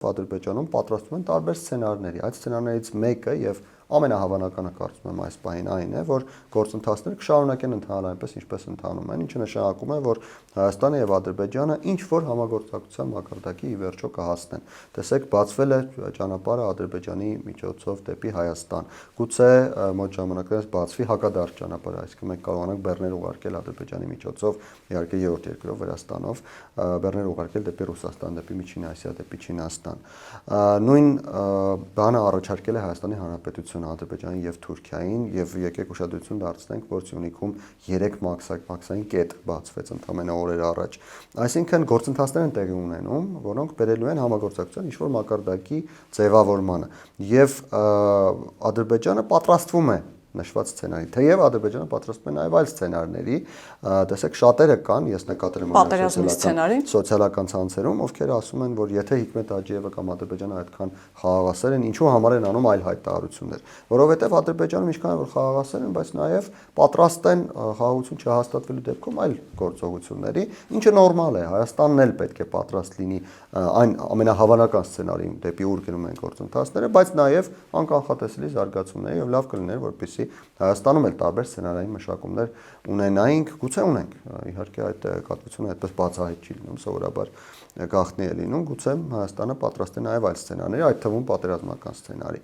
Ադրբեջանում պատրաստում են տարբեր սցենարների։ Այդ սցենարներից մեկը եւ ամենահավանականը կարծում եմ այս պահին այն է, որ գործընթացները կշարունակեն ընթանալ այնպես, ինչպես ընթանում են, ինչը նշանակում է, որ Հայաստանը եւ Ադրբեջանը ինչ որ համագործակցության մակարդակի ի վերջո կհասնեն։ Տեսեք, բացվել է ճանապարհը Ադրբեջանի միջոցով դեպի Հայաստան։ Գուցե մոտ ժամանակներս բացվի հակադարձ ճանապարհը, այսինքն մենք կարողանանք բեռներ ուղարկել Ադրբեջանի միջոցով, իհարկե երրորդ երկրով Վրաստանով, բեռներ ուղարկել դեպի Ռուսաստան, դեպի Միջին Ասիա, դեպի Չինաստան։ Նույն բանը առաջարկել է Հայաստանի Հանրապետությունը Ադրբեջանին եւ Թուրքիային եւ եկեք ուշադրություն դարձնենք, որ Սյունիքում 3 մաքսային կետ բացվեց ընդամենը օրեր առաջ։ Այսինքն գործընթացներ են տեղի ունենում, որոնք բերելու են համագործակցության ինչ-որ մակարդակի ձևավորմանը եւ Ադրբեջանը պատրաստվում է նշված սցենարի։ Թեև Ադրբեջանը պատրաստվում է նաև այլ սցենարների, տեսեք շատերը կան, ես նկատել եմ սոցիալական ցանցերում, ովքեր ասում են, որ եթե Հիկմետ Աջիևը կամ Ադրբեջանը այդքան խաղաղասեր են, ինչու համար են անում այլ հայտարարություններ, որովհետև Ադրբեջանում ինչքան որ խաղաղասեր են, բայց նաև պատրաստ են խաղաղություն չհաստատվելու դեպքում այլ գործողությունների, ինչը նորմալ է, Հայաստանն էլ պետք է պատրաստ լինի այն ամենահավանական սցենարին, դեպի ուր գնում են գործընթացները, բայց նաև անկանխատեսելի զարգացումների եւ լավ կլիներ, որպեսզի Հայաստանում էլ տարբեր սցենարային մշակումներ ունենայինք, գուցե ունենք, իհարկե այդ կատվությունը այդպես բացահայտ չի լինում, սովորաբար գաղտնի է լինում, գուցե Հայաստանը պատրաստ է նաև այլ սցենարների, այդ թվում պատերազմական սցենարի։